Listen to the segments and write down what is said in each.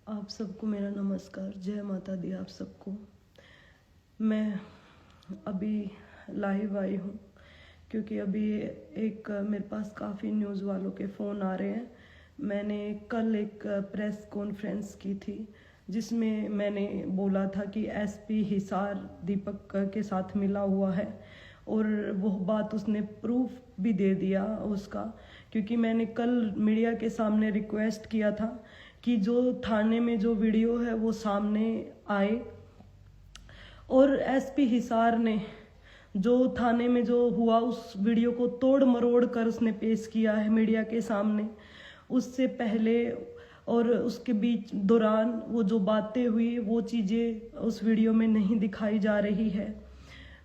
आप सबको मेरा नमस्कार, जय माता दी आप सबको। मैं अभी लाइव आई हूँ क्योंकि अभी एक मेरे पास काफ़ी न्यूज़ वालों के फ़ोन आ रहे हैं। मैंने कल एक प्रेस कॉन्फ्रेंस की थी जिसमें मैंने बोला था कि एसपी हिसार दीपक के साथ मिला हुआ है, और वो बात उसने प्रूफ भी दे दिया उसका, क्योंकि मैंने कल मीडिया के सामने रिक्वेस्ट किया था कि जो थाने में जो वीडियो है वो सामने आए। और एसपी हिसार ने जो थाने में जो हुआ उस वीडियो को तोड़ मरोड़ कर उसने पेश किया है मीडिया के सामने। उससे पहले और उसके बीच दौरान वो जो बातें हुई वो चीज़ें उस वीडियो में नहीं दिखाई जा रही है।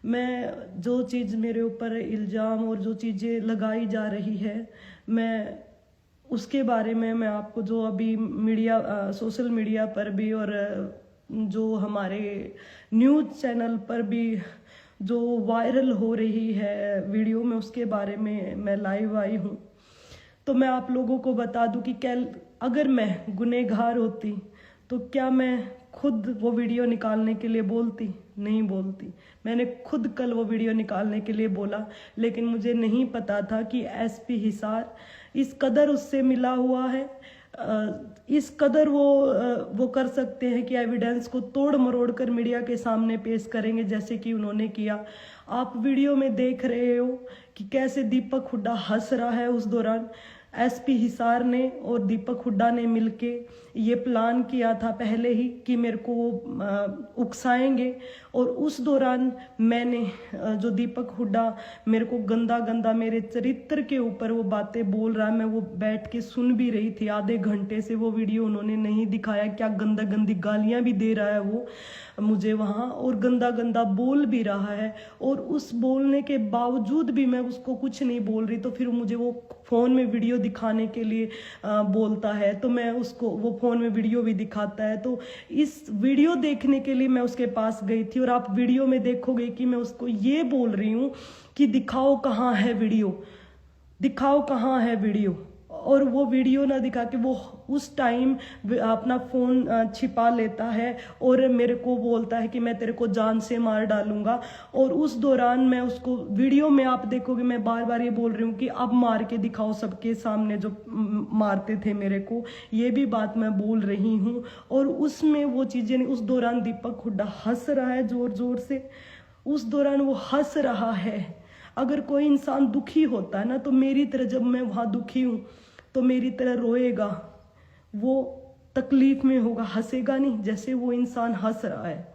मैं जो चीज़ मेरे ऊपर इल्ज़ाम और जो चीज़ें लगाई जा रही है, मैं उसके बारे में मैं आपको जो अभी मीडिया सोशल मीडिया पर भी और जो हमारे न्यूज़ चैनल पर भी जो वायरल हो रही है वीडियो में, उसके बारे में मैं लाइव आई हूँ। तो मैं आप लोगों को बता दूं कि अगर मैं गुनहगार होती तो क्या मैं खुद वो वीडियो निकालने के लिए बोलती? नहीं बोलती। मैंने खुद कल वो वीडियो निकालने के लिए बोला, लेकिन मुझे नहीं पता था कि एसपी हिसार इस कदर उससे मिला हुआ है, इस कदर वो कर सकते हैं कि एविडेंस को तोड़ मरोड़ कर मीडिया के सामने पेश करेंगे जैसे कि उन्होंने किया। आप वीडियो में देख रहे हो कि कैसे दीपक हुड्डा हंस रहा है। उस दौरान एसपी हिसार ने और दीपक हुड्डा ने मिलके ये प्लान किया था पहले ही कि मेरे को वो उकसाएंगे, और उस दौरान मैंने जो दीपक हुड्डा मेरे को गंदा गंदा मेरे चरित्र के ऊपर वो बातें बोल रहा है, मैं वो बैठ के सुन भी रही थी। आधे घंटे से वो वीडियो उन्होंने नहीं दिखाया, क्या गंदा गंदी गालियां भी दे रहा है वो मुझे वहाँ, और गंदा गंदा बोल भी रहा है। और उस बोलने के बावजूद भी मैं उसको कुछ नहीं बोल रही, तो फिर मुझे वो फ़ोन में वीडियो दिखाने के लिए बोलता है, तो मैं उसको वो फ़ोन में वीडियो भी दिखाता है। तो इस वीडियो देखने के लिए मैं उसके पास गई थी, और आप वीडियो में देखोगे कि मैं उसको ये बोल रही हूँ कि दिखाओ कहाँ है वीडियो, दिखाओ कहाँ है वीडियो। और वो वीडियो ना दिखा के वो उस टाइम अपना फ़ोन छिपा लेता है और मेरे को बोलता है कि मैं तेरे को जान से मार डालूंगा। और उस दौरान मैं उसको वीडियो में आप देखोगे मैं बार बार ये बोल रही हूँ कि अब मार के दिखाओ सबके सामने जो मारते थे मेरे को, ये भी बात मैं बोल रही हूँ। और उसमें वो चीज़ें नहीं। उस दौरान दीपक हुड्डा हंस रहा है ज़ोर ज़ोर से, उस दौरान वो हंस रहा है। अगर कोई इंसान दुखी होता है ना, तो मेरी तरह जब मैं वहाँ दुखी हूँ तो मेरी तरह रोएगा, वो तकलीफ में होगा, हंसेगा नहीं जैसे वो इंसान हंस रहा है।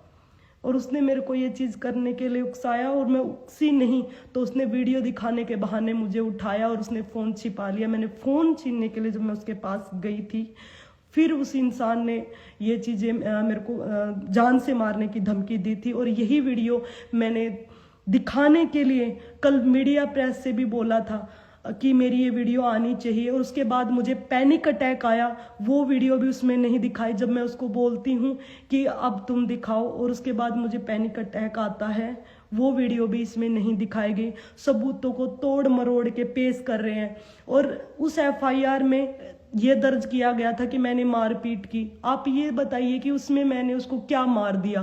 और उसने मेरे को ये चीज़ करने के लिए उकसाया, और मैं उकसी नहीं तो उसने वीडियो दिखाने के बहाने मुझे उठाया और उसने फ़ोन छिपा लिया। मैंने फ़ोन छीनने के लिए जब मैं उसके पास गई थी, फिर उस इंसान ने ये चीज़ें मेरे को जान से मारने की धमकी दी थी। और यही वीडियो मैंने दिखाने के लिए कल मीडिया प्रेस से भी बोला था कि मेरी ये वीडियो आनी चाहिए, और उसके बाद मुझे पैनिक अटैक आया। वो वीडियो भी उसमें नहीं दिखाई जब मैं उसको बोलती हूँ कि अब तुम दिखाओ, और उसके बाद मुझे पैनिक अटैक आता है। वो वीडियो भी इसमें नहीं दिखाई गई। सबूतों को तोड़ मरोड़ के पेश कर रहे हैं। और उस एफआईआर में ये दर्ज किया गया था कि मैंने मारपीट की। आप ये बताइए कि उसमें मैंने उसको क्या मार दिया,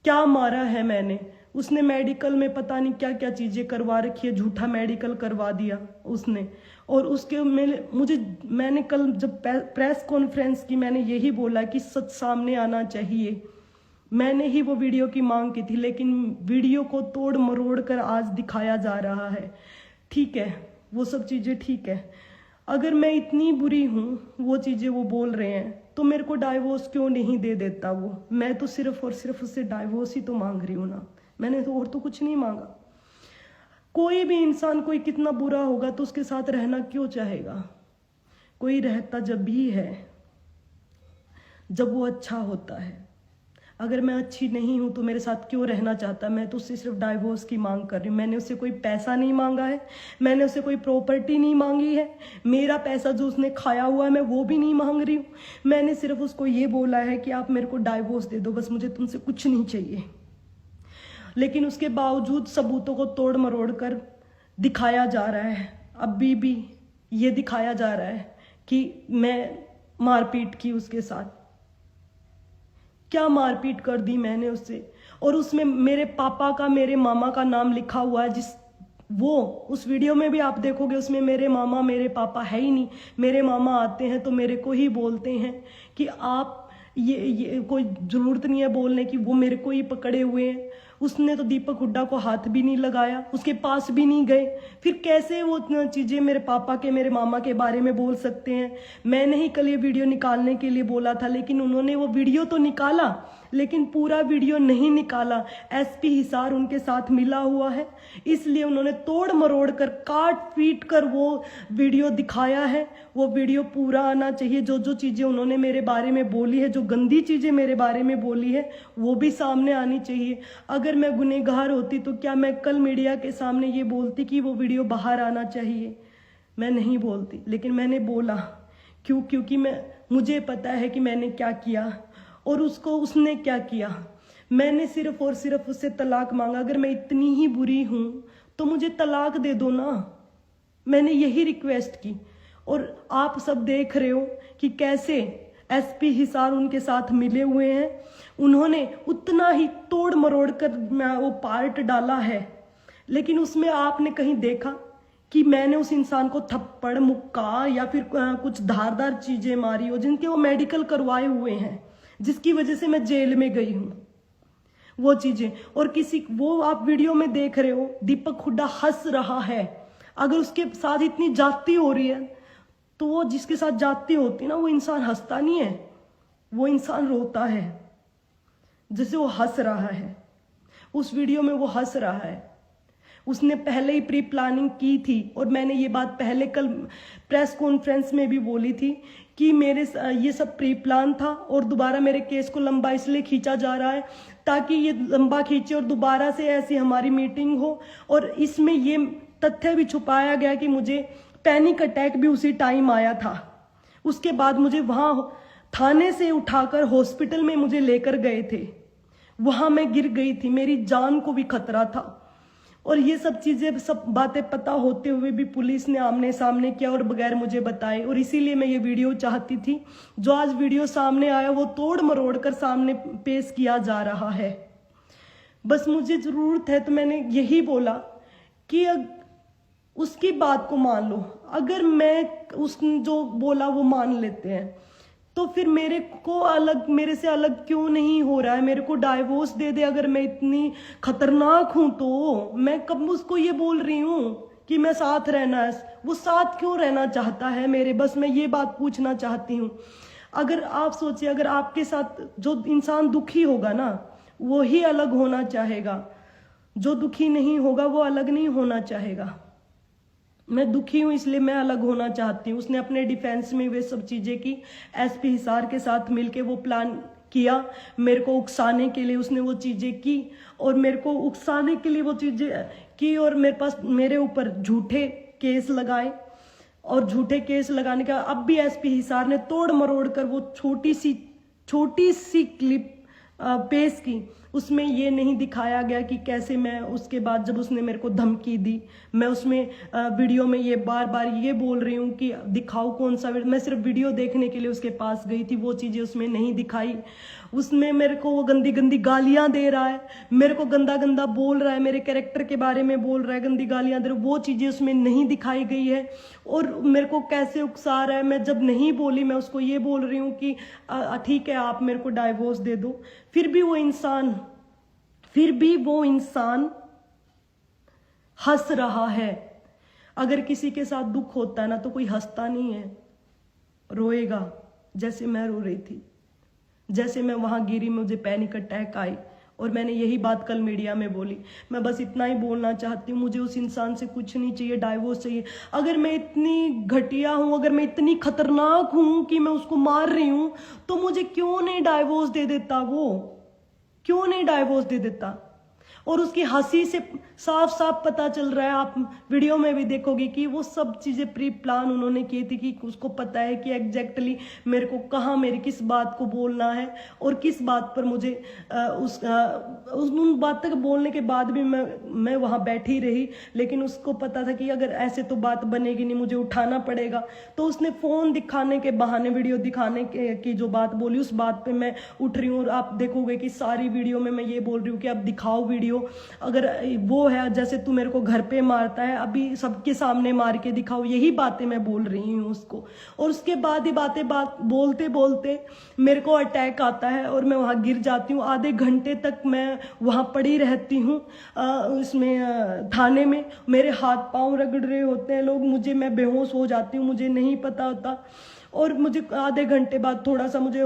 क्या मारा है मैंने? उसने मेडिकल में पता नहीं क्या क्या चीज़ें करवा रखी है, झूठा मेडिकल करवा दिया उसने। और उसके मैंने कल जब प्रेस कॉन्फ्रेंस की, मैंने यही बोला कि सच सामने आना चाहिए। मैंने ही वो वीडियो की मांग की थी, लेकिन वीडियो को तोड़ मरोड़ कर आज दिखाया जा रहा है। ठीक है, वो सब चीज़ें ठीक है। अगर मैं इतनी बुरी हूँ, वो चीज़ें वो बोल रहे हैं, तो मेरे को डाइवोर्स क्यों नहीं दे देता वो? मैं तो सिर्फ और सिर्फ उससे डाइवोर्स ही तो मांग रही हूँ ना, मैंने तो और तो कुछ नहीं मांगा। कोई भी इंसान कोई कितना बुरा होगा तो उसके साथ रहना क्यों चाहेगा? कोई रहता जब भी है जब वो अच्छा होता है। अगर मैं अच्छी नहीं हूँ तो मेरे साथ क्यों रहना चाहता? मैं तो उससे सिर्फ डाइवोर्स की मांग कर रही हूँ। मैंने उससे कोई पैसा नहीं मांगा है, मैंने उससे कोई प्रॉपर्टी नहीं मांगी है। मेरा पैसा जो उसने खाया हुआ है मैं वो भी नहीं मांग रही हूँ। मैंने सिर्फ उसको ये बोला है कि आप मेरे को डाइवोर्स दे दो, बस मुझे तुमसे कुछ नहीं चाहिए। लेकिन उसके बावजूद सबूतों को तोड़ मरोड़ कर दिखाया जा रहा है। अभी भी ये दिखाया जा रहा है कि मैं मारपीट की उसके साथ। क्या मारपीट कर दी मैंने उससे। और उसमें मेरे पापा का, मेरे मामा का नाम लिखा हुआ है, वो उस वीडियो में भी आप देखोगे, उसमें मेरे मामा मेरे पापा है ही नहीं। मेरे मामा आते हैं तो मेरे को ही बोलते हैं कि आप ये कोई ज़रूरत नहीं है बोलने की, वो मेरे को ही पकड़े हुए हैं। उसने तो दीपक हुड्डा को हाथ भी नहीं लगाया, उसके पास भी नहीं गए। फिर कैसे वो चीज़ें मेरे पापा के, मेरे मामा के बारे में बोल सकते हैं। मैंने ही कल ये वीडियो निकालने के लिए बोला था, लेकिन उन्होंने वो वीडियो तो निकाला, लेकिन पूरा वीडियो नहीं निकाला। एसपी हिसार उनके साथ मिला हुआ है, इसलिए उन्होंने तोड़ मरोड़ कर, काट पीट कर वो वीडियो दिखाया है। वो वीडियो पूरा आना चाहिए। जो जो चीज़ें उन्होंने मेरे बारे में बोली है, जो गंदी चीज़ें मेरे बारे में बोली है, वो भी सामने आनी चाहिए। अगर मैं गुनहगार होती तो क्या मैं कल मीडिया के सामने ये बोलती कि वो वीडियो बाहर आना चाहिए? मैं नहीं बोलती, लेकिन मैंने बोला। क्योंकि मुझे पता है कि मैंने क्या किया और उसने क्या किया। मैंने सिर्फ और सिर्फ उससे तलाक मांगा। अगर मैं इतनी ही बुरी हूं तो मुझे तलाक दे दो ना। मैंने यही रिक्वेस्ट की। और आप सब देख रहे हो कि कैसे एसपी हिसार उनके साथ मिले हुए हैं। उन्होंने उतना ही तोड़ मरोड़ कर वो पार्ट डाला है, लेकिन उसमें आपने कहीं देखा कि मैंने उस इंसान को थप्पड़, मुक्का या फिर कुछ धारदार चीजें मारी हो, जिनके वो मेडिकल करवाए हुए हैं, जिसकी वजह से मैं जेल में गई हूं, वो चीजें। और वो आप वीडियो में देख रहे हो, दीपक हुड्डा हंस रहा है। अगर उसके साथ इतनी जाती हो रही है, तो वो जिसके साथ जाती होती ना, वो इंसान हंसता नहीं है, वो इंसान रोता है। जैसे वो हंस रहा है, उस वीडियो में वो हंस रहा है। उसने पहले ही प्री प्लानिंग की थी। और मैंने ये बात पहले कल प्रेस कॉन्फ्रेंस में भी बोली थी कि मेरे ये सब प्री प्लान था। और दोबारा मेरे केस को लंबा इसलिए खींचा जा रहा है ताकि ये लंबा खींचे और दोबारा से ऐसी हमारी मीटिंग हो। और इसमें ये तथ्य भी छुपाया गया कि मुझे पैनिक अटैक भी उसी टाइम आया था। उसके बाद मुझे वहां थाने से उठाकर हॉस्पिटल में मुझे लेकर गए थे। वहां मैं गिर गई थी, मेरी जान को भी खतरा था। और ये सब चीजें, सब बातें पता होते हुए भी पुलिस ने आमने सामने किया और बगैर मुझे बताए। और इसीलिए मैं ये वीडियो चाहती थी। जो आज वीडियो सामने आया वो तोड़ मरोड़ कर सामने पेश किया जा रहा है। बस मुझे जरूरत है तो मैंने यही बोला कि उसकी बात को मान लो। अगर मैं उसने जो बोला वो मान लेते हैं तो फिर मेरे से अलग क्यों नहीं हो रहा है? मेरे को डाइवोर्स दे दे। अगर मैं इतनी खतरनाक हूं तो मैं कब उसको ये बोल रही हूं कि मैं साथ रहना है। वो साथ क्यों रहना चाहता है मेरे? बस मैं ये बात पूछना चाहती हूँ। अगर आप सोचिए, अगर आपके साथ जो इंसान दुखी होगा ना, वो ही अलग होना चाहेगा। जो दुखी नहीं होगा वो अलग नहीं होना चाहेगा। मैं दुखी हूं इसलिए मैं अलग होना चाहती हूँ। उसने अपने डिफेंस में वे सब चीजें की। एसपी हिसार के साथ मिलके वो प्लान किया मेरे को उकसाने के लिए। उसने वो चीजें की और मेरे को उकसाने के लिए वो चीजें की। और मेरे ऊपर झूठे केस लगाए। और झूठे केस लगाने का अब भी एसपी हिसार ने तोड़ मरोड़ कर वो छोटी सी क्लिप पेश की। उसमें ये नहीं दिखाया गया कि कैसे मैं उसके बाद जब उसने मेरे को धमकी दी, मैं उसमें वीडियो में ये बार बार ये बोल रही हूँ कि दिखाओ कौन सा वीडियो। मैं सिर्फ वीडियो देखने के लिए उसके पास गई थी, वो चीज़ें उसमें नहीं दिखाई। उसमें मेरे को वो गंदी गंदी गालियां दे रहा है, मेरे को गंदा गंदा बोल रहा है, मेरे कैरेक्टर के बारे में बोल रहा है, गंदी गालियां दे रहा है, वो चीज़ें उसमें नहीं दिखाई गई है। और मेरे को कैसे उकसा रहा है। मैं जब नहीं बोली, मैं उसको ये बोल रही हूँ कि ठीक है आप मेरे को डाइवोर्स दे दो। फिर भी वो इंसान हंस रहा है। अगर किसी के साथ दुख होता है ना तो कोई हंसता नहीं है, रोएगा। जैसे मैं रो रही थी, जैसे मैं वहां गिरी, मुझे पैनिक अटैक आई। और मैंने यही बात कल मीडिया में बोली। मैं बस इतना ही बोलना चाहती हूँ, मुझे उस इंसान से कुछ नहीं चाहिए, डाइवोर्स चाहिए। अगर मैं इतनी घटिया हूँ, अगर मैं इतनी खतरनाक हूँ कि मैं उसको मार रही हूँ, तो मुझे क्यों नहीं डाइवोर्स दे देता? वो क्यों नहीं डाइवोर्स दे देता? और उसकी हंसी से साफ साफ पता चल रहा है, आप वीडियो में भी देखोगे कि वो सब चीजें प्री प्लान उन्होंने की थी, कि उसको पता है कि एग्जैक्टली मेरे को कहाँ मेरी किस बात को बोलना है और किस बात पर मुझे उन बात तक बोलने के बाद भी मैं वहां बैठी रही, लेकिन उसको पता था कि अगर ऐसे तो बात बनेगी नहीं, मुझे उठाना पड़ेगा। तो उसने फोन दिखाने के बहाने, वीडियो दिखाने की जो बात बोली, उस बात पे मैं उठ रही हूँ। और आप देखोगे कि सारी वीडियो में मैं ये बोल रही हूँ कि अब दिखाओ वीडियो, अगर वो है जैसे तू मेरे को घर पे मारता है, अभी सबके सामने मार के दिखाओ, यही बातें मैं बोल रही हूँ उसको। और उसके बाद ही बात बोलते बोलते मेरे को अटैक आता है और मैं वहां गिर जाती हूँ। आधे घंटे तक मैं वहां पड़ी रहती हूँ उसमें थाने में। मेरे हाथ पांव रगड़ रहे होते हैं लोग, मैं बेहोश हो जाती हूँ, मुझे नहीं पता होता। और मुझे आधे घंटे बाद थोड़ा सा मुझे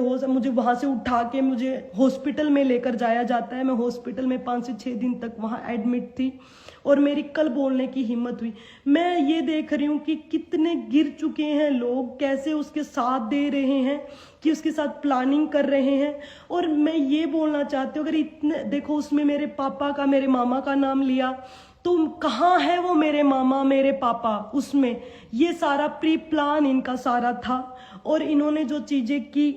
वहां से उठा के मुझे हॉस्पिटल में लेकर जाया जाता है। मैं हॉस्पिटल में 5 से 6 दिन तक वहां एडमिट थी और मेरी कल बोलने की हिम्मत हुई। मैं ये देख रही हूँ कि कितने गिर चुके हैं लोग, कैसे उसके साथ दे रहे हैं, कि उसके साथ प्लानिंग कर रहे हैं। और मैं ये बोलना चाहती हूँ, अगर इतने देखो, उसमें मेरे पापा का, मेरे मामा का नाम लिया, तो कहाँ है वो मेरे मामा मेरे पापा? उसमें ये सारा प्री प्लान इनका सारा था। और इन्होंने जो चीजें की,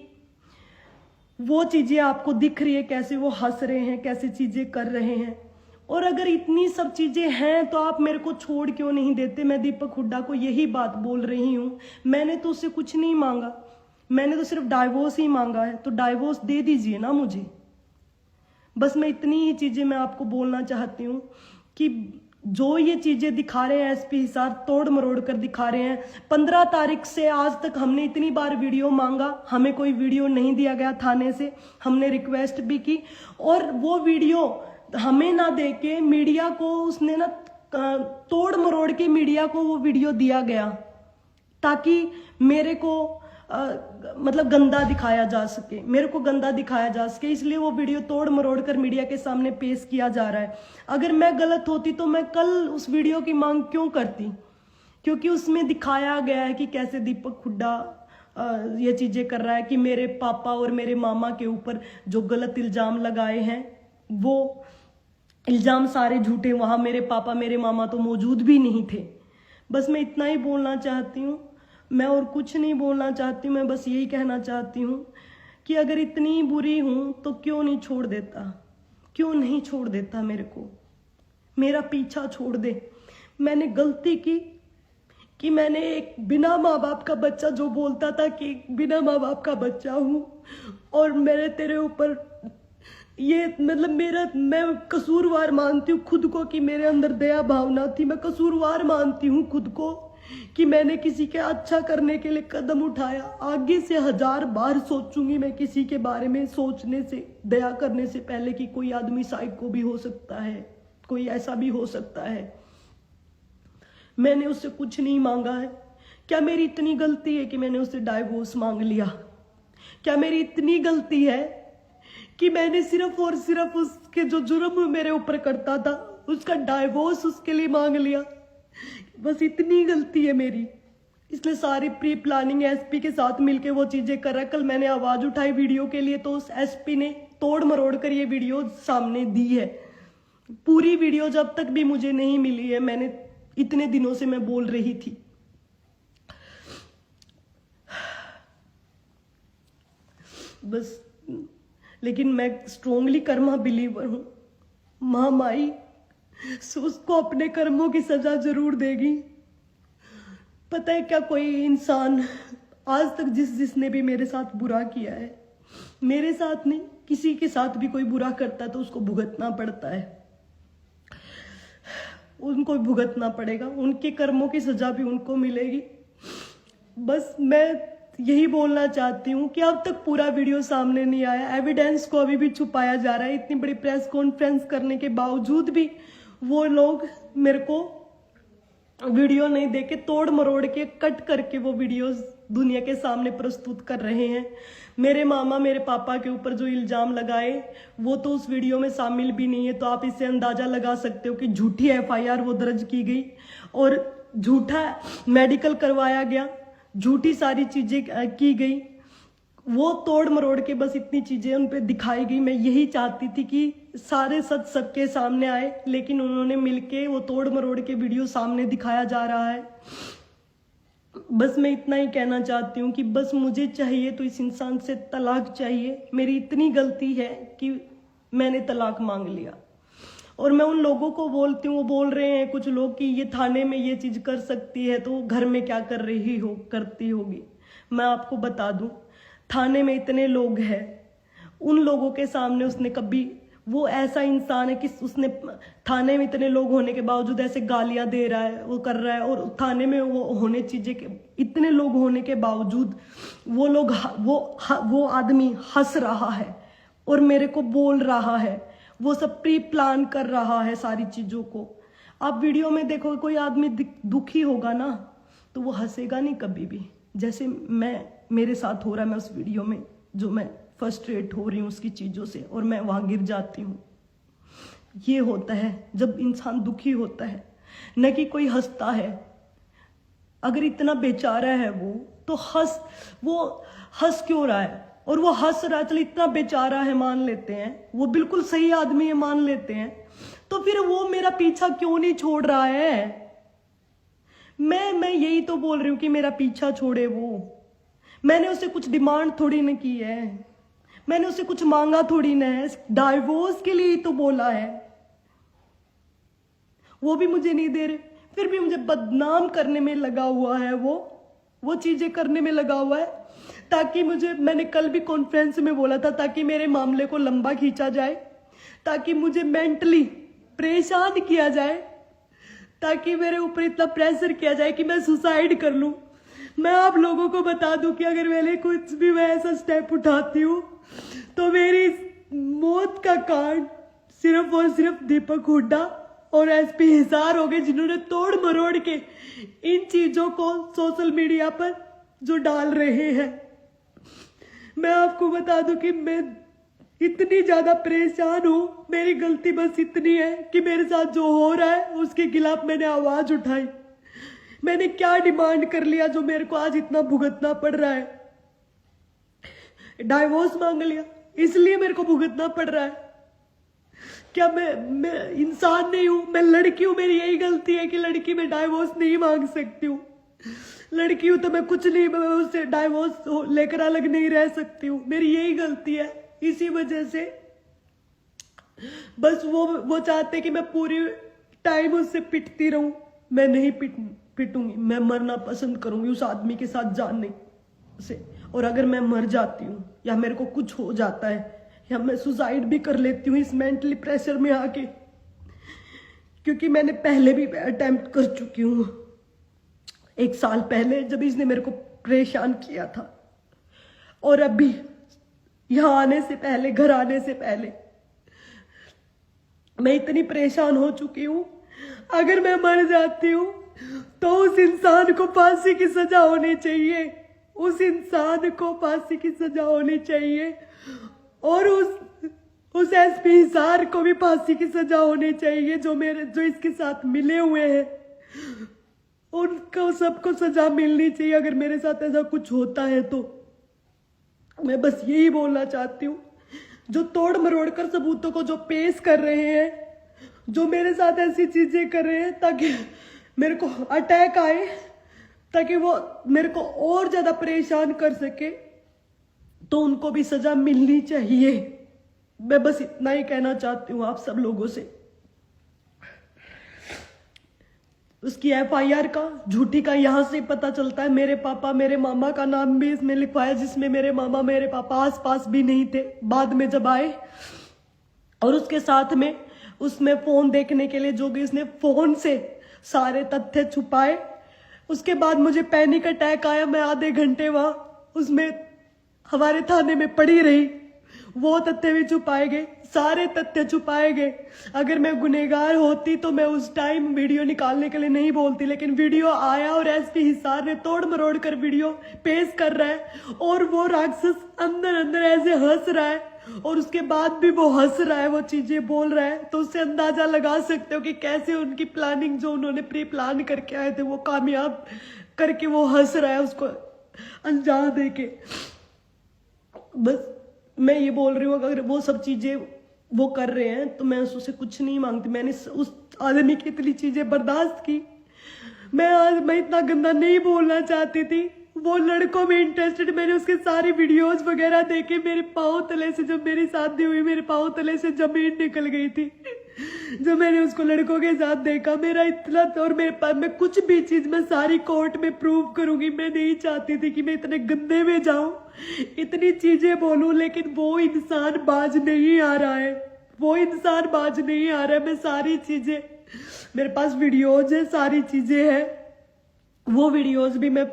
वो चीजें आपको दिख रही है, कैसे वो हंस रहे हैं, कैसे चीजें कर रहे हैं। और अगर इतनी सब चीजें हैं तो आप मेरे को छोड़ क्यों नहीं देते? मैं दीपक हुड्डा को यही बात बोल रही हूँ। मैंने तो उससे कुछ नहीं मांगा, मैंने तो सिर्फ डाइवोर्स ही मांगा है, तो डाइवोर्स दे दीजिए ना मुझे। बस मैं इतनी ही चीजें मैं आपको बोलना चाहती हूँ कि जो ये चीजें दिखा रहे हैं एसपी हिसार, तोड़ मरोड़ कर दिखा रहे हैं। 15 तारीख से आज तक हमने इतनी बार वीडियो मांगा, हमें कोई वीडियो नहीं दिया गया थाने से। हमने रिक्वेस्ट भी की और वो वीडियो हमें ना दे के मीडिया को उसने ना तोड़ मरोड़ के मीडिया को वो वीडियो दिया गया, ताकि मेरे को मतलब गंदा दिखाया जा सके, मेरे को गंदा दिखाया जा सके। इसलिए वो वीडियो तोड़ मरोड़ कर मीडिया के सामने पेश किया जा रहा है। अगर मैं गलत होती तो मैं कल उस वीडियो की मांग क्यों करती? क्योंकि उसमें दिखाया गया है कि कैसे दीपक हुड्डा ये चीजें कर रहा है, कि मेरे पापा और मेरे मामा के ऊपर जो गलत इल्जाम लगाए हैं, वो इल्जाम सारे झूठे। वहां मेरे पापा मेरे मामा तो मौजूद भी नहीं थे। बस मैं इतना ही बोलना चाहती हूँ, मैं और कुछ नहीं बोलना चाहती हूँ। मैं बस यही कहना चाहती हूँ कि अगर इतनी बुरी हूं तो क्यों नहीं छोड़ देता, क्यों नहीं छोड़ देता मेरे को, मेरा पीछा छोड़ दे। मैंने गलती की कि मैंने एक बिना माँ बाप का बच्चा, जो बोलता था कि बिना माँ बाप का बच्चा हूं, और मेरे तेरे ऊपर ये मतलब मैं कसूरवार मानती हूँ खुद को, कि मेरे अंदर दया भावना थी। मैं कसूरवार मानती हूँ खुद को कि मैंने किसी के अच्छा करने के लिए कदम उठाया। आगे से 1000 बार सोचूंगी मैं किसी के बारे में सोचने से, दया करने से पहले, कि कोई आदमी साइको भी हो सकता है, कोई ऐसा भी हो सकता है। मैंने उससे कुछ नहीं मांगा है। क्या मेरी इतनी गलती है कि मैंने उससे डाइवोर्स मांग लिया? क्या मेरी इतनी गलती है कि मैंने सिर्फ और सिर्फ उसके जो जुर्म मेरे ऊपर करता था उसका डाइवोर्स उसके लिए मांग लिया? बस इतनी गलती है मेरी। इसलिए सारी प्री प्लानिंग एसपी के साथ मिलके वो चीजें कर रहा है। कल मैंने आवाज उठाई वीडियो के लिए, तो उस एसपी ने तोड़ मरोड़ कर ये वीडियो सामने दी है। पूरी वीडियो जब तक भी मुझे नहीं मिली है, मैंने इतने दिनों से मैं बोल रही थी। बस, लेकिन मैं स्ट्रोंगली कर्मा बिलीवर हूं। महामाई उसको अपने कर्मों की सजा जरूर देगी। पता है क्या, कोई इंसान आज तक जिसने भी मेरे साथ बुरा किया है, मेरे साथ नहीं, किसी के साथ भी कोई बुरा करता है तो उसको भुगतना पड़ता है, उनको भुगतना पड़ेगा, उनके कर्मों की सजा भी उनको मिलेगी। बस मैं यही बोलना चाहती हूँ कि अब तक पूरा वीडियो सामने नहीं आया, एविडेंस को अभी भी छुपाया जा रहा है। इतनी बड़ी प्रेस कॉन्फ्रेंस करने के बावजूद भी वो लोग मेरे को वीडियो नहीं देके तोड़ मरोड़ के कट करके वो वीडियोस दुनिया के सामने प्रस्तुत कर रहे हैं। मेरे मामा मेरे पापा के ऊपर जो इल्जाम लगाए वो तो उस वीडियो में शामिल भी नहीं है, तो आप इससे अंदाजा लगा सकते हो कि झूठी एफआईआर वो दर्ज की गई और झूठा मेडिकल करवाया गया, झूठी सारी चीजें की गई। वो तोड़ मरोड़ के बस इतनी चीजें उन पे दिखाई गई। मैं यही चाहती थी कि सारे सच सबके सामने आए, लेकिन उन्होंने मिलके वो तोड़ मरोड़ के वीडियो सामने दिखाया जा रहा है। बस मैं इतना ही कहना चाहती हूँ कि बस मुझे चाहिए तो इस इंसान से तलाक चाहिए। मेरी इतनी गलती है कि मैंने तलाक मांग लिया। और मैं उन लोगों को बोलती हूँ, वो बोल रहे हैं कुछ लोग कि ये थाने में ये चीज कर सकती है तो घर में क्या कर रही हो, करती होगी। मैं आपको बता दूं, थाने में इतने लोग हैं, उन लोगों के सामने उसने कभी, वो ऐसा इंसान है कि उसने थाने में इतने लोग होने के बावजूद ऐसे गालियां दे रहा है, वो कर रहा है। और थाने में वो होने चीजें के इतने लोग होने के बावजूद वो आदमी हंस रहा है और मेरे को बोल रहा है, वो सब प्री प्लान कर रहा है सारी चीजों को। आप वीडियो में देखो, कोई आदमी दुखी होगा ना तो वो हंसेगा नहीं कभी भी, जैसे मेरे साथ हो रहा है। मैं उस वीडियो में जो मैं फ्रस्ट्रेट हो रही हूँ उसकी चीजों से, और मैं वहां गिर जाती हूँ। ये होता है जब इंसान दुखी होता है, न कि कोई हंसता है। अगर इतना बेचारा है वो तो वो हंस क्यों रहा है? और वो हंस रहा है, चल इतना बेचारा है मान लेते हैं, वो बिल्कुल सही आदमी है मान लेते हैं, तो फिर वो मेरा पीछा क्यों नहीं छोड़ रहा है? मैं यही तो बोल रही हूँ कि मेरा पीछा छोड़े वो। मैंने उसे कुछ डिमांड थोड़ी न की है, मैंने उसे कुछ मांगा थोड़ी न है, डाइवोर्स के लिए ही तो बोला है। वो भी मुझे नहीं दे रहे, फिर भी मुझे बदनाम करने में लगा हुआ है। वो चीजें करने में लगा हुआ है ताकि मैंने कल भी कॉन्फ्रेंस में बोला था, ताकि मेरे मामले को लंबा खींचा जाए, ताकि मुझे मेंटली परेशान किया जाए, ताकि मेरे ऊपर इतना प्रेशर किया जाए कि मैं सुसाइड कर लूं। मैं आप लोगों को बता दूं कि अगर मैंने कुछ भी मैं ऐसा स्टेप उठाती हूँ तो मेरी मौत का कारण सिर्फ और सिर्फ दीपक हुड्डा और एसपी हिसार हो गए, जिन्होंने तोड़ मरोड़ के इन चीजों को सोशल मीडिया पर जो डाल रहे हैं। मैं आपको बता दूं कि मैं इतनी ज्यादा परेशान हूं। मेरी गलती बस इतनी है कि मेरे साथ जो हो रहा है उसके खिलाफ मैंने आवाज उठाई। मैंने क्या डिमांड कर लिया जो मेरे को आज इतना भुगतना पड़ रहा है? डाइवोर्स मांग लिया इसलिए मेरे को भुगतना पड़ रहा है? क्या मैं इंसान नहीं हूं? मैं लड़की हूं, मेरी यही गलती है कि लड़की में डाइवोर्स नहीं मांग सकती हूँ। लड़की हूं तो मैं कुछ नहीं, मैं उससे डाइवोर्स लेकर अलग नहीं रह सकती हूँ। मेरी यही गलती है। इसी वजह से बस वो चाहते कि मैं पूरी टाइम उससे पिटती रहूं। मैं नहीं पिटूंगी, मैं मरना पसंद करूंगी उस आदमी के साथ जानने से। और अगर मैं मर जाती हूँ या मेरे को कुछ हो जाता है या मैं सुसाइड भी कर लेती हूँ इस मेंटली प्रेशर में आके, क्योंकि मैंने पहले भी अटेम्प्ट कर चुकी हूँ 1 साल पहले जब इसने मेरे को परेशान किया था, और अभी यहाँ आने से पहले, घर आने से पहले मैं इतनी परेशान हो चुकी हूँ। अगर मैं मर जाती हूँ तो उस इंसान को फांसी की सजा होनी चाहिए, उस इंसान को फांसी की सजा होनी चाहिए, और उस एसपी हिसार को भी फांसी की सजा होनी चाहिए जो इसके साथ मिले हुए हैं। उनको सबको सजा मिलनी चाहिए अगर मेरे साथ ऐसा कुछ होता है तो। मैं बस यही बोलना चाहती हूँ, जो तोड़ मरोड़ कर सबूतों को जो पेश कर रहे हैं, जो मेरे साथ ऐसी चीजें कर रहे हैं ताकि मेरे को अटैक आए, ताकि वो मेरे को और ज्यादा परेशान कर सके, तो उनको भी सजा मिलनी चाहिए। मैं बस इतना ही कहना चाहती हूँ आप सब लोगों से। उसकी एफआईआर का झूठी का यहां से पता चलता है। मेरे पापा, मेरे मामा का नाम भी इसमें लिखवाया, जिसमें मेरे मामा, मेरे पापा आस पास भी नहीं थे बाद में जब आए। और उसके साथ में उसमें फोन देखने के लिए जो कि उसने फोन से सारे तथ्य छुपाए। उसके बाद मुझे पैनिक अटैक आया, मैं आधे घंटे वहां उसमें हमारे थाने में पड़ी रही। वो तथ्य भी छुपाए गए, सारे तथ्य छुपाए गए। अगर मैं गुनहगार होती तो मैं उस टाइम वीडियो निकालने के लिए नहीं बोलती, लेकिन वीडियो आया और एसपी हिसार ने तोड़ मरोड़ कर वीडियो पेश कर रहा है, और वो राक्षस अंदर अंदर ऐसे हंस रहा है, और उसके बाद भी वो हंस रहा है, वो चीजें बोल रहा है। तो उससे अंदाजा लगा सकते हो कि कैसे उनकी प्लानिंग जो उन्होंने प्री प्लान करके आए थे वो कामयाब करके वो हंस रहा है उसको अंजाम देके। बस मैं ये बोल रही हूँ, अगर वो सब चीजें वो कर रहे हैं तो मैं उससे कुछ नहीं मांगती। मैंने उस आदमी की इतनी चीजें बर्दाश्त की। मैं इतना गंदा नहीं बोलना चाहती थी। वो लड़कों में इंटरेस्टेड, मैंने उसके सारी वीडियोस वगैरह देखे। मेरे पाँव तले से, जब मेरी शादी हुई, मेरे पाँव तले से जमीन निकल गई थी जब मैंने उसको लड़कों के साथ देखा। मेरा इतना, और मेरे पास मैं कुछ भी चीज मैं सारी कोर्ट में प्रूव करूंगी। मैं नहीं चाहती थी कि मैं इतने गंदे में जाऊं, इतनी चीजें बोलूं, लेकिन वो इंसान बाज नहीं आ रहा है। वो इंसान बाज नहीं आ रहा है। मैं सारी चीजें, मेरे पास वीडियोज है, सारी चीजें हैं, वो वीडियोज भी मैं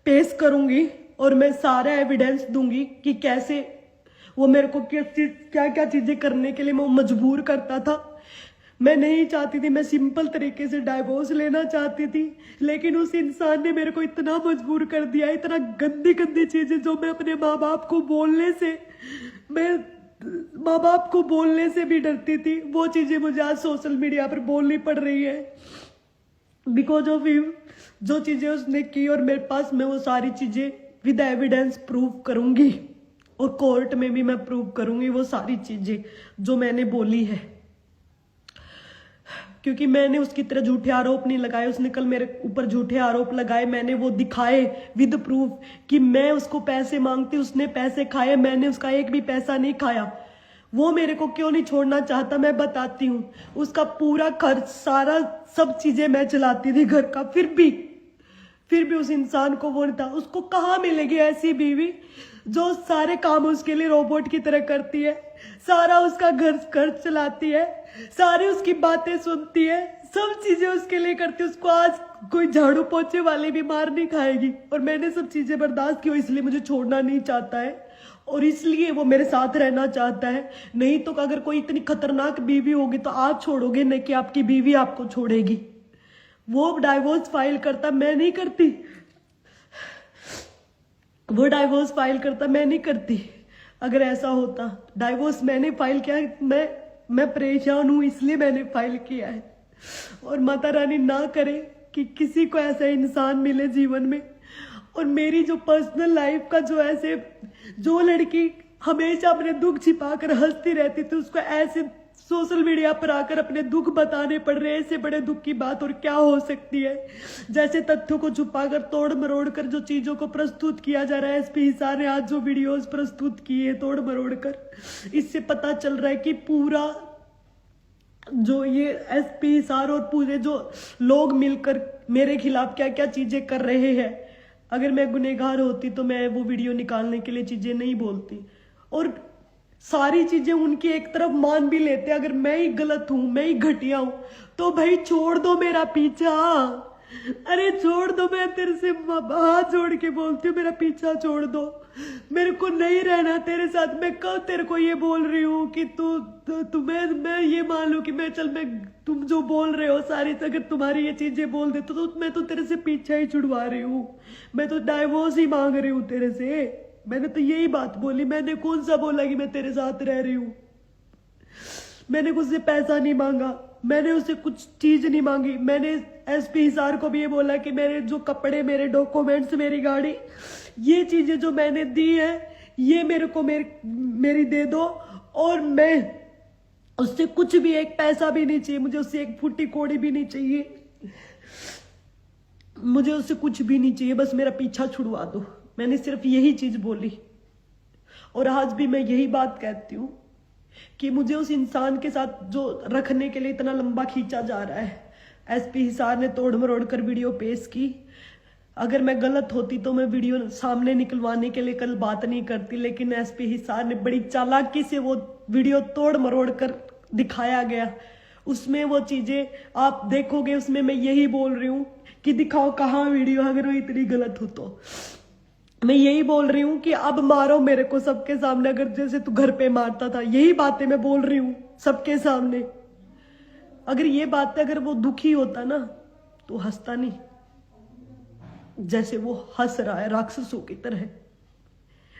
पेश करूंगी और मैं सारा एविडेंस दूंगी कि कैसे वो मेरे को क्या क्या चीजें करने के लिए मैं मजबूर करता था। मैं नहीं चाहती थी, मैं सिंपल तरीके से डाइवोर्स लेना चाहती थी, लेकिन उस इंसान ने मेरे को इतना मजबूर कर दिया, इतना गंदी गंदी चीजें जो मैं अपने माँ बाप को बोलने से, मैं माँ बाप को बोलने से भी डरती थी, वो चीजें मुझे आज सोशल मीडिया पर बोलनी पड़ रही है बिकॉज ऑफ यू। जो चीजें उसने की और मेरे पास, मैं वो सारी चीजें विद एविडेंस प्रूव करूंगी और कोर्ट में भी मैं प्रूव करूंगी वो सारी चीजें जो मैंने बोली है, क्योंकि मैंने उसकी तरह झूठे आरोप नहीं लगाए। उसने कल मेरे ऊपर झूठे आरोप लगाए, मैंने वो दिखाए विद प्रूफ कि मैं उसको पैसे मांगती, उसने पैसे खाए, मैंने उसका एक भी पैसा नहीं खाया। वो मेरे को क्यों नहीं छोड़ना चाहता मैं बताती हूँ। उसका पूरा खर्च, सारा सब चीजें मैं चलाती थी घर का, फिर भी उस इंसान को वो नहीं था। उसको कहाँ मिलेगी ऐसी बीवी जो सारे काम उसके लिए रोबोट की तरह करती है, सारा उसका घर खर्च चलाती है, सारी उसकी बातें सुनती है, सब चीजें उसके लिए करती है। उसको आज कोई झाड़ू पोछे वाली भी मार नहीं खाएगी। और मैंने सब चीजें बर्दाश्त की, इसलिए मुझे छोड़ना नहीं चाहता है और इसलिए वो मेरे साथ रहना चाहता है। नहीं तो अगर कोई इतनी खतरनाक बीवी होगी तो आप छोड़ोगे, नहीं कि आपकी बीवी आपको छोड़ेगी। वो डाइवोर्स फाइल करता, मैं नहीं करती। वो डाइवोर्स फाइल करता, मैं नहीं करती। अगर ऐसा होता, डाइवोर्स मैंने फाइल किया है, मैं परेशान हूं इसलिए मैंने फाइल किया है। और माता रानी ना करे कि किसी को ऐसा इंसान मिले जीवन में। और मेरी जो पर्सनल लाइफ का जो लड़की हमेशा अपने दुख छिपाकर हंसती रहती थी, उसको ऐसे सोशल मीडिया पर आकर अपने दुख बताने पड़ रहे हैं। इससे बड़े दुख की बात और क्या हो सकती है। जैसे तथ्यों को छुपाकर, तोड़ मरोड़ कर जो चीजों को प्रस्तुत किया जा रहा है, एसपी हिसार ने आज जो वीडियोस प्रस्तुत किए तोड़ मरोड़ कर, इससे पता चल रहा है कि पूरा जो ये एसपी हिसार और पूरे जो लोग मिलकर मेरे खिलाफ क्या क्या चीजें कर रहे हैं। अगर मैं गुनहगार होती तो मैं वो वीडियो निकालने के लिए चीजें नहीं बोलती और सारी चीजें उनकी एक तरफ मान भी लेते। अगर मैं ही गलत हूं, मैं ही घटिया हूं, तो भाई छोड़ दो मेरा पीछा। अरे छोड़ दो, मैं तेरे से हाथ जोड़ के बोलती हूँ, मेरा पीछा छोड़ दो। मेरे को नहीं रहना तेरे साथ। मैं कब तेरे को ये बोल रही हूँ कि तुम्हें मैं ये मान लूं कि मैं तुम जो बोल रहे हो सारी, अगर तुम्हारी ये चीजें बोल दे तो मैं तो तेरे से पीछा ही छुड़वा रही हूँ। मैं तो डाइवोर्स ही मांग रही हूँ तेरे से। मैंने तो यही बात बोली। मैंने कौन सा बोला कि मैं तेरे साथ रह रही हूँ। मैंने उससे पैसा नहीं मांगा, मैंने उससे कुछ चीज नहीं मांगी। मैंने एसपी हिसार को भी ये बोला कि मेरे जो कपड़े, मेरे डॉक्यूमेंट्स, मेरी गाड़ी, ये चीजें जो मैंने दी है ये मेरे को मेरी दे दो। और मैं उससे कुछ भी, एक पैसा भी नहीं चाहिए मुझे, उससे एक फुट्टी कोड़ी भी नहीं चाहिए, मुझे उससे कुछ भी नहीं चाहिए, बस मेरा पीछा छुड़वा दो। मैंने सिर्फ यही चीज बोली और आज भी मैं यही बात कहती हूँ कि मुझे उस इंसान के साथ जो रखने के लिए इतना लंबा खींचा जा रहा है। एसपी हिसार ने तोड़ मरोड़ कर वीडियो पेश की। अगर मैं गलत होती तो मैं वीडियो सामने निकलवाने के लिए कल बात नहीं करती, लेकिन एसपी हिसार ने बड़ी चालाकी से वो वीडियो तोड़ मरोड़ कर दिखाया गया। उसमें वो चीजें आप देखोगे, उसमें मैं यही बोल रही हूँ कि दिखाओ कहाँ वीडियो, अगर वो इतनी गलत हो तो। मैं यही बोल रही हूँ कि अब मारो मेरे को सबके सामने, अगर जैसे तू घर पे मारता था। यही बातें मैं बोल रही हूँ सबके सामने। अगर ये बातें, अगर वो दुखी होता ना तो हंसता नहीं, जैसे वो हंस रहा है राक्षसों की तरह,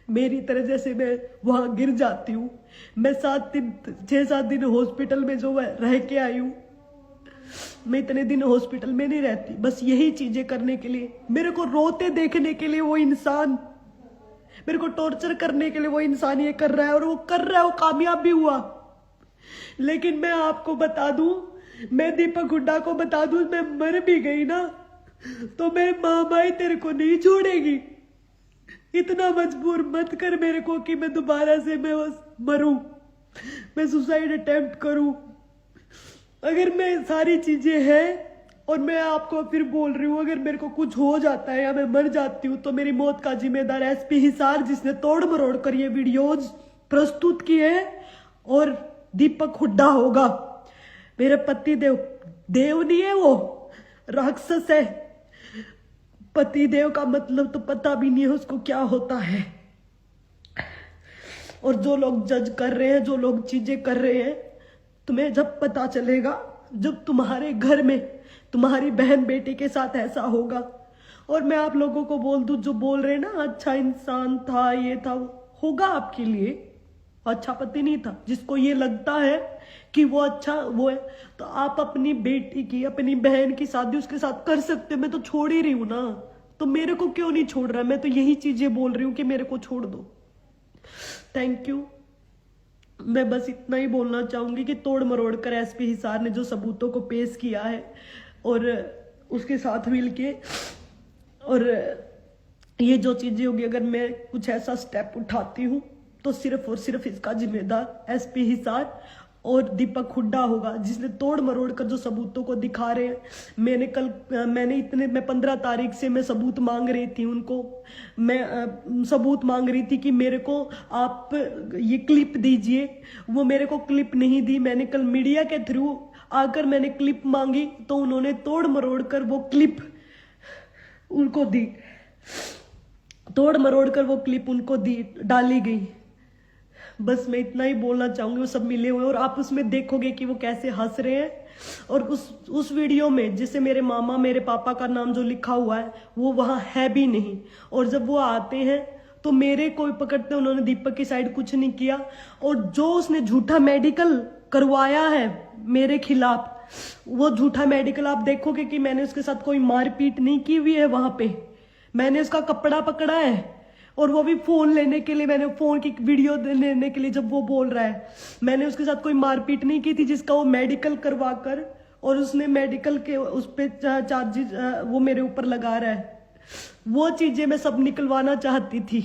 मेरी तरह। जैसे मैं वहां गिर जाती हूँ। मैं 6-7 दिन हॉस्पिटल में जो रह के आई हूँ, मैं इतने दिन हॉस्पिटल में नहीं रहती, बस यही चीजें करने के लिए, मेरे को रोते देखने के लिए वो इंसान मेरे को टॉर्चर करने के लिए वो इंसान ये कर रहा है, और वो कर रहा है, वो कामयाब भी हुआ। लेकिन मैं आपको बता दूं, मैं दीपक हुड्डा को बता दूं, मैं मर भी गई ना तो मेरी माई तेरे को नहीं छोड़ेगी। इतना मजबूर मत कर मेरे को कि मैं दोबारा से मैं बस मरूं, मैं सुसाइड अटेम्प्ट करूं। अगर मैं सारी चीजें हैं, और मैं आपको फिर बोल रही हूँ, अगर मेरे को कुछ हो जाता है या मैं मर जाती हूँ तो मेरी मौत का जिम्मेदार एसपी हिसार, जिसने तोड़ मरोड़ कर ये वीडियोज प्रस्तुत किए हैं, और दीपक हुड्डा होगा। मेरे पति देव, देव नहीं है वो, राक्षस है। पति देव का मतलब तो पता भी नहीं है उसको क्या होता है। और जो लोग जज कर रहे हैं, जो लोग चीजें कर रहे हैं, तुम्हें जब पता चलेगा, जब तुम्हारे घर में तुम्हारी बहन बेटी के साथ ऐसा होगा। और मैं आप लोगों को बोल दूं, जो बोल रहे हैं ना अच्छा इंसान था, ये था, होगा आपके लिए अच्छा पति नहीं था। जिसको ये लगता है कि वो अच्छा वो है, तो आप अपनी बेटी की, अपनी बहन की शादी उसके साथ कर सकते हो। मैं तो छोड़ ही रही हूं ना, तो मेरे को क्यों नहीं छोड़ रहा? मैं तो यही चीजें बोल रही हूँ कि मेरे को छोड़ दो। Thank you. मैं बस इतना ही बोलना चाहूंगी कि तोड़ मरोड़ कर एसपी हिसार ने जो सबूतों को पेश किया है, और उसके साथ मिलके, और ये जो चीजें होगी, अगर मैं कुछ ऐसा स्टेप उठाती हूँ तो सिर्फ और सिर्फ इसका जिम्मेदार एसपी हिसार और दीपक हुड्डा होगा, जिसने तोड़ मरोड़ कर जो सबूतों को दिखा रहे हैं। मैं 15 तारीख से मैं सबूत मांग रही थी उनको। मैं सबूत मांग रही थी कि मेरे को आप ये क्लिप दीजिए। वो मेरे को क्लिप नहीं दी। मैंने कल मीडिया के थ्रू आकर मैंने क्लिप मांगी, तो उन्होंने तोड़ मरोड़ कर वो क्लिप उनको दी। तोड़ मरोड़ कर वो क्लिप उनको दी, डाली गई। बस मैं इतना ही बोलना चाहूंगी। वो सब मिले हुए, और आप उसमें देखोगे कि वो कैसे हंस रहे हैं। और उस वीडियो में जिससे मेरे मामा, मेरे पापा का नाम जो लिखा हुआ है, वो वहां है भी नहीं। और जब वो आते हैं तो मेरे को पकड़ते, उन्होंने दीपक की साइड कुछ नहीं किया। और जो उसने झूठा मेडिकल करवाया है मेरे खिलाफ, वो झूठा मेडिकल आप देखोगे कि मैंने उसके साथ कोई मारपीट नहीं की हुई है। वहां पे मैंने उसका कपड़ा पकड़ा है, और वो भी फोन लेने के लिए, मैंने फोन की वीडियो लेने के लिए। जब वो बोल रहा है मैंने उसके साथ कोई मारपीट नहीं की थी, जिसका वो मेडिकल करवा कर, और उसने मेडिकल के उस पे चार्जेस वो मेरे ऊपर लगा रहा है। वो चीजें मैं सब निकलवाना चाहती थी,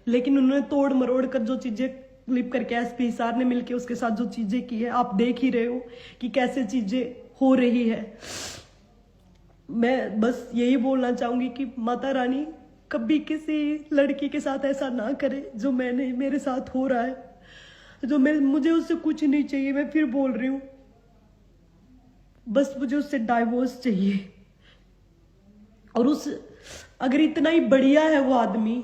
लेकिन उन्होंने तोड़ मरोड़ कर जो चीजें क्लिप करके एसपी हिसार ने मिलकर उसके साथ जो चीजें की है, आप देख ही रहे हो कि कैसे चीजें हो रही है। मैं बस यही बोलना चाहूंगी कि माता रानी कभी किसी लड़की के साथ ऐसा ना करे जो मेरे साथ हो रहा है। मुझे उससे कुछ नहीं चाहिए। मैं फिर बोल रही हूं, बस मुझे उससे डाइवोर्स चाहिए। और अगर इतना ही बढ़िया है वो आदमी,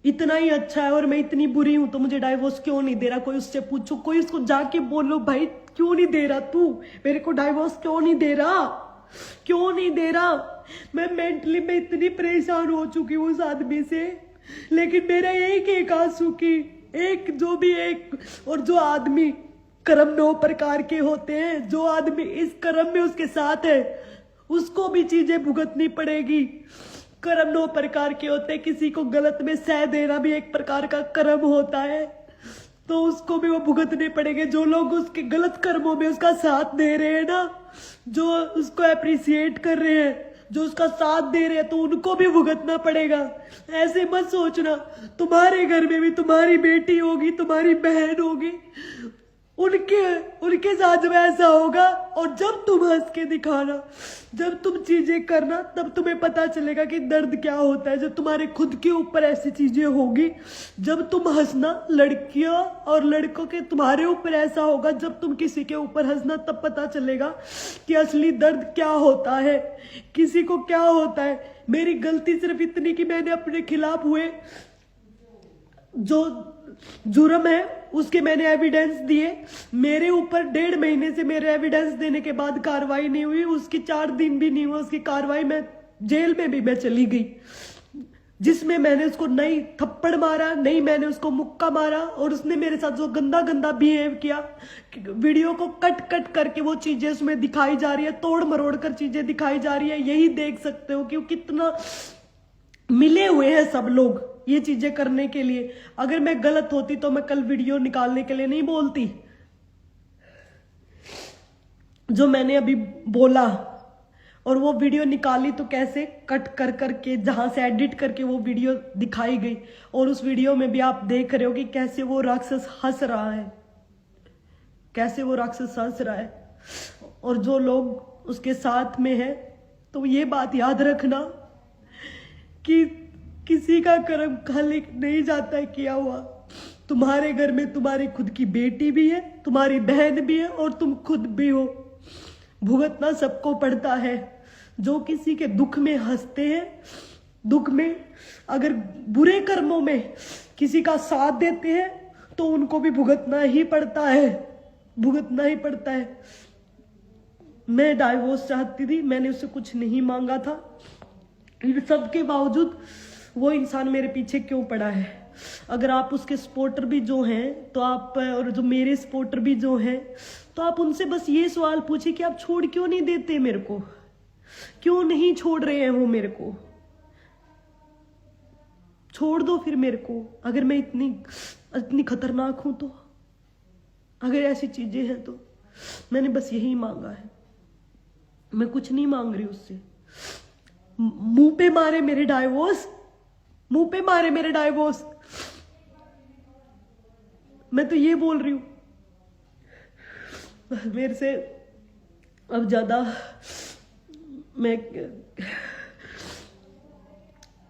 इतना ही अच्छा है, और मैं इतनी बुरी हूं, तो मुझे डाइवोर्स क्यों नहीं दे रहा? कोई उससे पूछो, कोई उसको जाके बोलो, भाई क्यों नहीं दे रहा तू मेरे को डाइवोर्स? क्यों नहीं दे रहा? क्यों नहीं दे रहा? मैं मेंटली मैं इतनी परेशान हो चुकी हूँ उस आदमी से। लेकिन मेरा एक आंसू की एक जो भी एक, और जो आदमी कर्म 9 प्रकार के होते हैं, जो आदमी इस कर्म में उसके साथ है उसको भी चीजें भुगतनी पड़ेगी। कर्म 9 प्रकार के होते हैं। किसी को गलत में सह देना भी एक प्रकार का कर्म होता है, तो उसको भी वो भुगतने पड़ेंगे। जो लोग उसके गलत कर्मों में उसका साथ दे रहे हैं ना, जो उसको अप्रिसिएट कर रहे हैं, जो उसका साथ दे रहे हैं, तो उनको भी भुगतना पड़ेगा। ऐसे मत सोचना तुम्हारे घर में भी तुम्हारी बेटी होगी, तुम्हारी बहन होगी, उनके साथ जब ऐसा होगा, और जब तुम हंस के दिखाना, जब तुम चीजें करना, तब तुम्हें पता चलेगा कि दर्द क्या होता है। जब तुम्हारे खुद के ऊपर ऐसी चीजें होगी, जब तुम हंसना, लड़कियों और लड़कों के तुम्हारे ऊपर ऐसा होगा, जब तुम किसी के ऊपर हंसना, तब पता चलेगा कि असली दर्द क्या होता है, किसी को क्या होता है। मेरी गलती सिर्फ इतनी कि मैंने अपने खिलाफ हुए जो जुर्म है उसके मैंने एविडेंस दिए। मेरे ऊपर 1.5 महीने से मेरे एविडेंस देने के बाद कार्रवाई नहीं हुई। उसकी 4 दिन भी नहीं हुआ उसकी कार्रवाई। मैं जेल में भी मैं चली गई, जिसमें मैंने उसको नहीं थप्पड़ मारा, नहीं मैंने उसको मुक्का मारा, और उसने मेरे साथ जो गंदा गंदा बिहेव किया, वीडियो को कट कट करके वो चीजें उसमें दिखाई जा रही है, तोड़ मरोड़ कर चीजें दिखाई जा रही है। यही देख सकते हो कि कितना मिले हुए हैं सब लोग। ये चीजें करने के लिए। अगर मैं गलत होती तो मैं कल वीडियो निकालने के लिए नहीं बोलती। जो मैंने अभी बोला और वो वीडियो निकाली तो कैसे कट कर करके जहां से एडिट करके वो वीडियो दिखाई गई, और उस वीडियो में भी आप देख रहे हो कि कैसे वो राक्षस हंस रहा है, कैसे वो राक्षस हंस रहा है। और जो लोग उसके साथ में है, तो ये बात याद रखना कि किसी का कर्म खाली नहीं जाता है किया हुआ। तुम्हारे घर में तुम्हारी खुद की बेटी भी है, तुम्हारी बहन भी है, और तुम खुद भी हो। भुगतना सबको पड़ता है। जो किसी के दुख में हंसते हैं, दुख में अगर बुरे कर्मों में किसी का साथ देते हैं, तो उनको भी भुगतना ही पड़ता है, भुगतना ही पड़ता है। मैं डाइवोर्स चाहती थी, मैंने उससे कुछ नहीं मांगा था। इन सब के बावजूद वो इंसान मेरे पीछे क्यों पड़ा है? अगर आप उसके सपोर्टर भी जो हैं तो आप, और जो मेरे सपोर्टर भी जो हैं, तो आप उनसे बस ये सवाल पूछिए कि आप छोड़ क्यों नहीं देते मेरे को, क्यों नहीं छोड़ रहे हैं वो मेरे को? छोड़ दो फिर मेरे को। अगर मैं इतनी खतरनाक हूं तो, अगर ऐसी चीजें हैं तो मैंने बस यही मांगा है, मैं कुछ नहीं मांग रही उससे। मुंह पे मारे मेरे डाइवोर्स, मुंह पे मारे मेरे डाइवोर्स, मैं तो ये बोल रही हूं। मेरे से अब ज्यादा मैं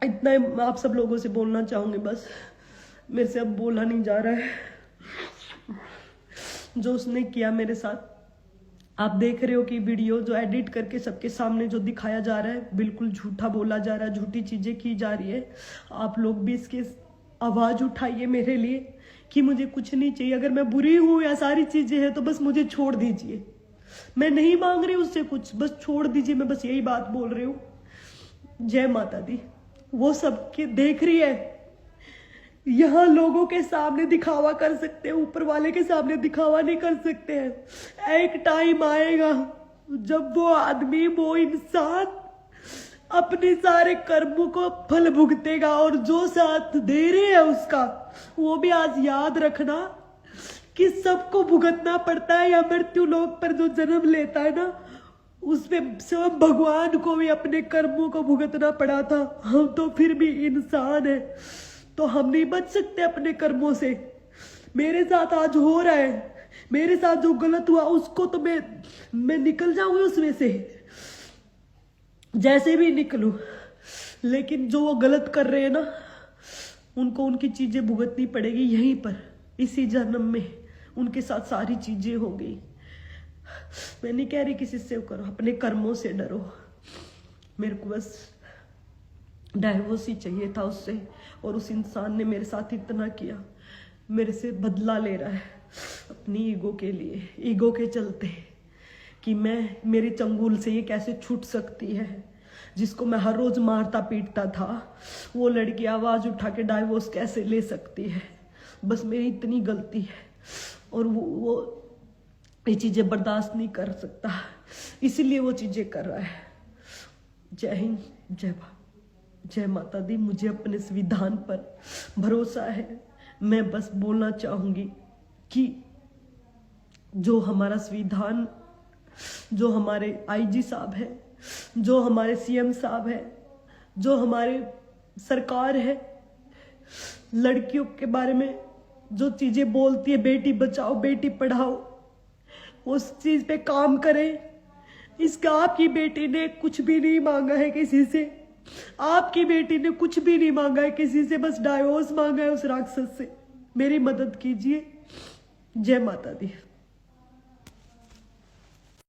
इतना आप सब लोगों से बोलना चाहूंगी, बस मेरे से अब बोला नहीं जा रहा है। जो उसने किया मेरे साथ, आप देख रहे हो कि वीडियो जो एडिट करके सबके सामने जो दिखाया जा रहा है, बिल्कुल झूठा बोला जा रहा है, झूठी चीजें की जा रही है। आप लोग भी इसकी आवाज उठाइए मेरे लिए कि मुझे कुछ नहीं चाहिए। अगर मैं बुरी हूं या सारी चीजें हैं तो बस मुझे छोड़ दीजिए। मैं नहीं मांग रही उससे कुछ, बस छोड़ दीजिए। मैं बस यही बात बोल रही हूँ। जय माता दी। वो सबके देख रही है। यहाँ लोगों के सामने दिखावा कर सकते हैं, ऊपर वाले के सामने दिखावा नहीं कर सकते हैं। एक टाइम आएगा जब वो आदमी, वो इंसान अपने सारे कर्मों को फल भुगतेगा, और जो साथ दे रहे हैं उसका, वो भी आज याद रखना कि सबको भुगतना पड़ता है। या मृत्यु लोक पर जो जन्म लेता है ना, उसमें स्वयं भगवान को भी अपने कर्मों को भुगतना पड़ा था। हम तो फिर भी इंसान है, तो हम नहीं बच सकते अपने कर्मों से। मेरे साथ आज हो रहा है, मेरे साथ जो गलत हुआ उसको तो मैं निकल जाऊंगी उसमें से, जैसे भी निकलूं। लेकिन जो वो गलत कर रहे हैं ना, उनको उनकी चीजें भुगतनी पड़ेगी यहीं पर, इसी जन्म में उनके साथ सारी चीजें हो गई। मैं नहीं कह रही किसी से करो, अपने कर्मों से डरो। मेरे को बस डाइवोर्स ही चाहिए था उससे, और उस इंसान ने मेरे साथ इतना किया, मेरे से बदला ले रहा है अपनी ईगो के लिए, ईगो के चलते, कि मेरे चंगुल से ये कैसे छूट सकती है। जिसको मैं हर रोज मारता पीटता था, वो लड़की आवाज उठा के डाइवोर्स कैसे ले सकती है? बस मेरी इतनी गलती है, और वो ये चीजें बर्दाश्त नहीं कर सकता, इसीलिए वो चीजें कर रहा है। जय हिंद, जय माता दी। मुझे अपने संविधान पर भरोसा है। मैं बस बोलना चाहूंगी कि जो हमारा संविधान, जो हमारे आईजी साहब है, जो हमारे सीएम साहब है, जो हमारे सरकार है, लड़कियों के बारे में जो चीजें बोलती है, बेटी बचाओ बेटी पढ़ाओ, उस चीज पे काम करें। इसका आपकी बेटी ने कुछ भी नहीं मांगा है किसी से, आपकी बेटी ने कुछ भी नहीं मांगा है किसी से, बस डाइवोर्स मांगा है उस राक्षस से। मेरी मदद कीजिए। जय माता दी।